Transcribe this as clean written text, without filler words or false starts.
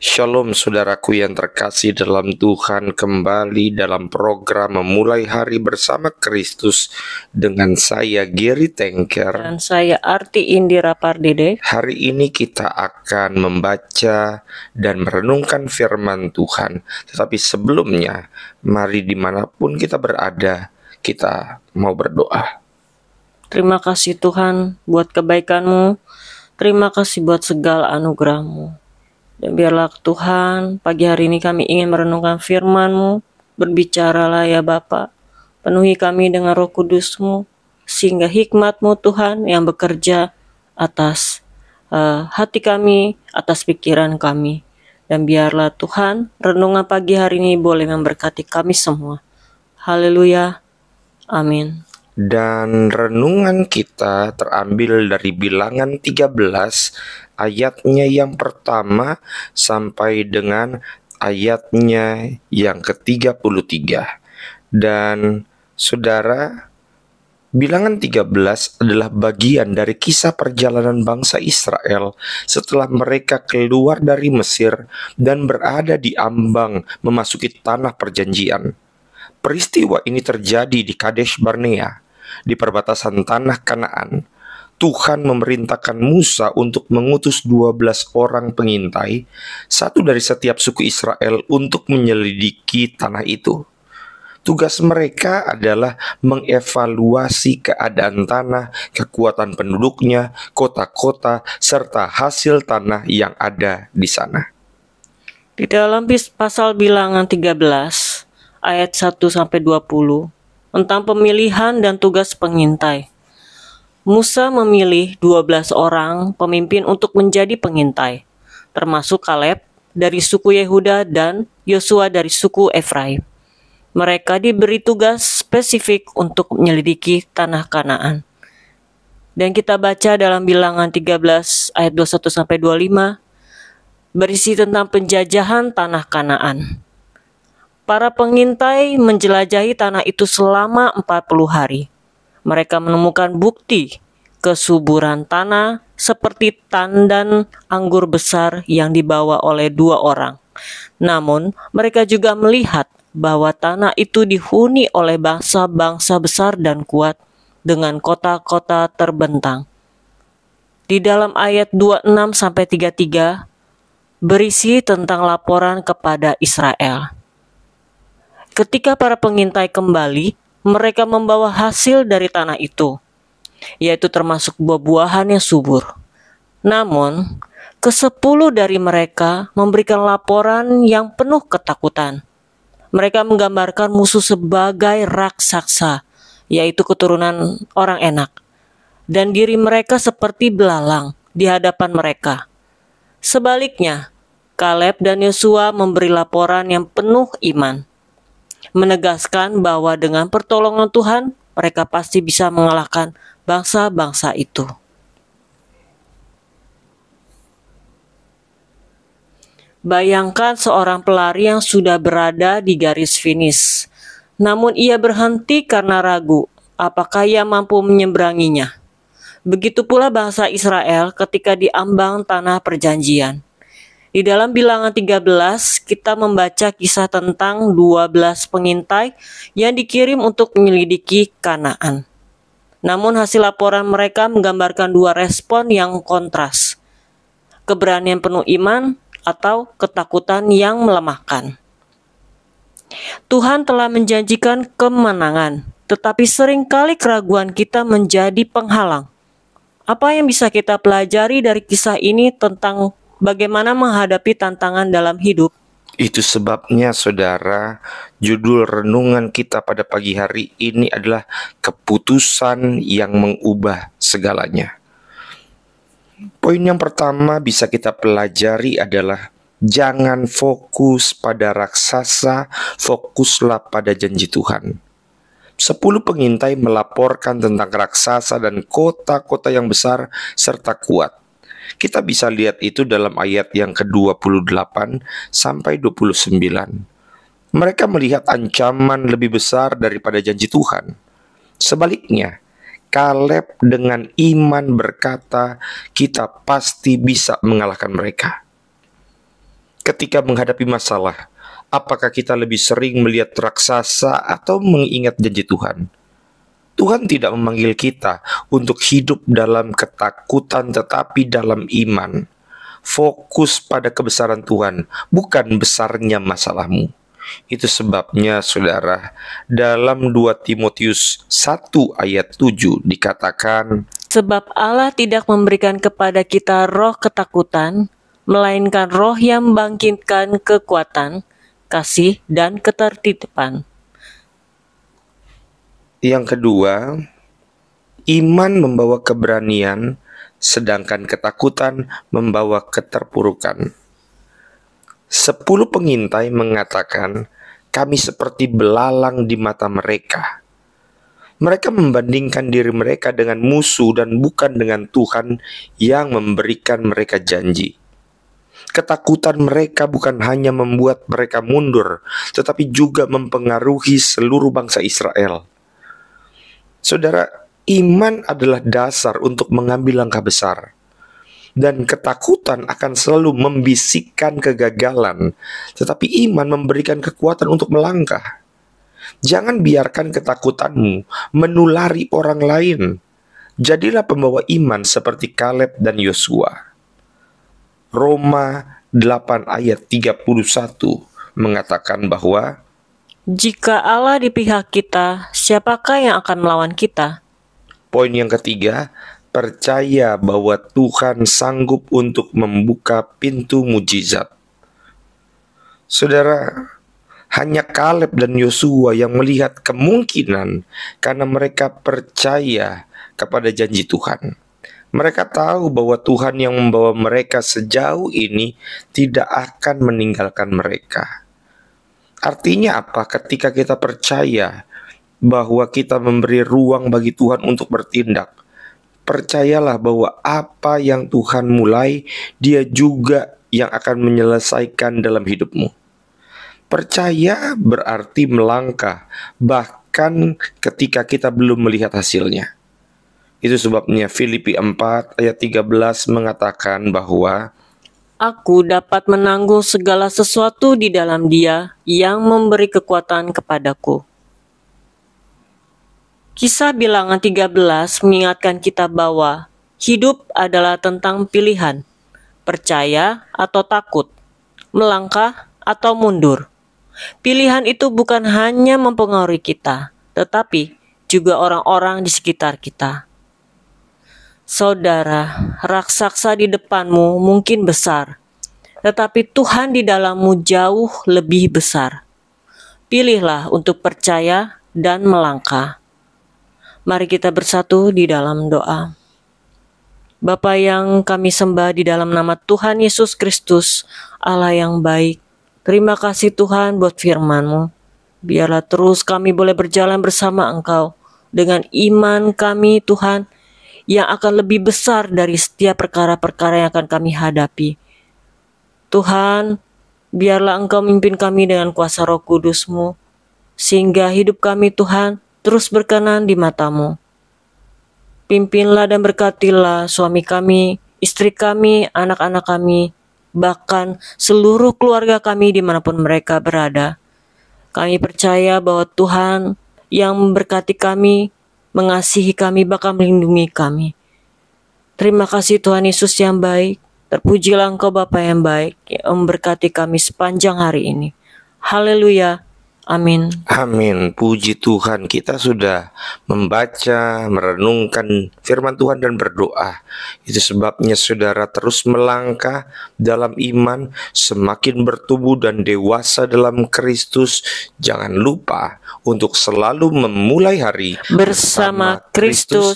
Shalom saudaraku yang terkasih dalam Tuhan, kembali dalam program Memulai Hari Bersama Kristus dengan saya Gary Tengker Dan saya Arti Indira Pardede. Hari ini kita akan membaca dan merenungkan firman Tuhan. Tetapi sebelumnya, mari dimanapun kita berada, kita mau berdoa. Terima kasih Tuhan buat kebaikan-Mu. Terima kasih buat segala anugerah-Mu. Dan biarlah Tuhan, pagi hari ini kami ingin merenungkan firman-Mu. Berbicaralah ya Bapa, penuhi kami dengan Roh Kudus-Mu, sehingga hikmat-Mu Tuhan yang bekerja atas hati kami, atas pikiran kami. Dan biarlah Tuhan, renungan pagi hari ini boleh memberkati kami semua. Haleluya. Amin. Dan renungan kita terambil dari Bilangan 13 ayatnya yang pertama sampai dengan ayatnya yang ke-33. Dan saudara, Bilangan 13 adalah bagian dari kisah perjalanan bangsa Israel setelah mereka keluar dari Mesir dan berada di ambang memasuki tanah perjanjian. Peristiwa ini terjadi di Kadesh Barnea, di perbatasan tanah Kanaan. Tuhan memerintahkan Musa untuk mengutus 12 orang pengintai, satu dari setiap suku Israel, untuk menyelidiki tanah itu. Tugas mereka adalah mengevaluasi keadaan tanah, kekuatan penduduknya, kota-kota, serta hasil tanah yang ada di sana. Di dalam pasal Bilangan 13 ayat 1-20 tentang pemilihan dan tugas pengintai. Musa memilih 12 orang pemimpin untuk menjadi pengintai, termasuk Kaleb dari suku Yehuda dan Yosua dari suku Efraim. Mereka diberi tugas spesifik untuk menyelidiki tanah Kanaan. Dan kita baca dalam Bilangan 13 ayat 21-25 berisi tentang penjajahan tanah Kanaan. Para pengintai menjelajahi tanah itu selama 40 hari. Mereka menemukan bukti kesuburan tanah seperti tandan anggur besar yang dibawa oleh 2 orang. Namun, mereka juga melihat bahwa tanah itu dihuni oleh bangsa-bangsa besar dan kuat dengan kota-kota terbentang. Di dalam ayat 26-33 berisi tentang laporan kepada Israel. Ketika para pengintai kembali, mereka membawa hasil dari tanah itu, yaitu termasuk buah-buahan yang subur. Namun, ke-10 dari mereka memberikan laporan yang penuh ketakutan. Mereka menggambarkan musuh sebagai raksasa, yaitu keturunan orang enak, dan diri mereka seperti belalang di hadapan mereka. Sebaliknya, Kaleb dan Yosua memberi laporan yang penuh iman, menegaskan bahwa dengan pertolongan Tuhan, mereka pasti bisa mengalahkan bangsa-bangsa itu. Bayangkan seorang pelari yang sudah berada di garis finish, namun ia berhenti karena ragu apakah ia mampu menyeberanginya. Begitu pula bangsa Israel ketika diambang tanah perjanjian. Di dalam Bilangan 13, kita membaca kisah tentang 12 pengintai yang dikirim untuk menyelidiki Kanaan. Namun hasil laporan mereka menggambarkan 2 respon yang kontras. Keberanian penuh iman atau ketakutan yang melemahkan. Tuhan telah menjanjikan kemenangan, tetapi seringkali keraguan kita menjadi penghalang. Apa yang bisa kita pelajari dari kisah ini tentang bagaimana menghadapi tantangan dalam hidup? Itu sebabnya saudara, judul renungan kita pada pagi hari ini adalah keputusan yang mengubah segalanya. Poin yang pertama bisa kita pelajari adalah jangan fokus pada raksasa, fokuslah pada janji Tuhan. 10 pengintai melaporkan tentang raksasa dan kota-kota yang besar serta kuat. Kita bisa lihat itu dalam ayat yang ke-28 sampai 29. Mereka melihat ancaman lebih besar daripada janji Tuhan. Sebaliknya, Kaleb dengan iman berkata, kita pasti bisa mengalahkan mereka. Ketika menghadapi masalah, apakah kita lebih sering melihat raksasa atau mengingat janji Tuhan? Tuhan tidak memanggil kita untuk hidup dalam ketakutan, tetapi dalam iman. Fokus pada kebesaran Tuhan, bukan besarnya masalahmu. Itu sebabnya saudara, dalam 2 Timotius 1 ayat 7 dikatakan, Sebab Allah tidak memberikan kepada kita roh ketakutan, melainkan roh yang membangkitkan kekuatan, kasih, dan ketertiban. Yang kedua, iman membawa keberanian, sedangkan ketakutan membawa keterpurukan. 10 pengintai mengatakan, kami seperti belalang di mata mereka. Mereka membandingkan diri mereka dengan musuh dan bukan dengan Tuhan yang memberikan mereka janji. Ketakutan mereka bukan hanya membuat mereka mundur, tetapi juga mempengaruhi seluruh bangsa Israel. Saudara, iman adalah dasar untuk mengambil langkah besar. Dan ketakutan akan selalu membisikkan kegagalan, tetapi iman memberikan kekuatan untuk melangkah. Jangan biarkan ketakutanmu menulari orang lain. Jadilah pembawa iman seperti Kaleb dan Yosua. Roma 8 ayat 31 mengatakan bahwa Jika Allah di pihak kita, siapakah yang akan melawan kita? poin yang ketiga, percaya bahwa Tuhan sanggup untuk membuka pintu mujizat. Saudara, hanya Kaleb dan Yosua yang melihat kemungkinan karena mereka percaya kepada janji Tuhan. Mereka tahu bahwa Tuhan yang membawa mereka sejauh ini tidak akan meninggalkan mereka. Artinya apa? Ketika kita percaya bahwa kita memberi ruang bagi Tuhan untuk bertindak, percayalah bahwa apa yang Tuhan mulai, Dia juga yang akan menyelesaikan dalam hidupmu. Percaya berarti melangkah, bahkan ketika kita belum melihat hasilnya. Itu sebabnya Filipi 4 ayat 13 mengatakan bahwa Aku dapat menanggung segala sesuatu di dalam Dia yang memberi kekuatan kepadaku. Kisah Bilangan 13 mengingatkan kita bahwa hidup adalah tentang pilihan, percaya atau takut, melangkah atau mundur. Pilihan itu bukan hanya mempengaruhi kita, tetapi juga orang-orang di sekitar kita. Saudara, raksasa di depanmu mungkin besar, tetapi Tuhan di dalammu jauh lebih besar. Pilihlah untuk percaya dan melangkah. Mari kita bersatu di dalam doa. Bapa yang kami sembah di dalam nama Tuhan Yesus Kristus, Allah yang baik, terima kasih Tuhan buat firman-Mu. Biarlah terus kami boleh berjalan bersama Engkau dengan iman kami Tuhan, yang akan lebih besar dari setiap perkara-perkara yang akan kami hadapi. Tuhan, biarlah Engkau memimpin kami dengan kuasa Roh Kudus-Mu, sehingga hidup kami Tuhan terus berkenan di mata-Mu. Pimpinlah dan berkatilah suami kami, istri kami, anak-anak kami, bahkan seluruh keluarga kami dimanapun mereka berada. Kami percaya bahwa Tuhan yang memberkati kami, mengasihi kami, bahkan melindungi kami. Terima kasih Tuhan Yesus yang baik. Terpujilah Engkau Bapa yang baik, yang memberkati kami sepanjang hari ini. Haleluya. Amin. amin, puji Tuhan, kita sudah membaca, merenungkan firman Tuhan dan berdoa. Itu sebabnya saudara terus melangkah dalam iman, semakin bertumbuh dan dewasa dalam Kristus. Jangan lupa untuk selalu memulai hari Bersama Kristus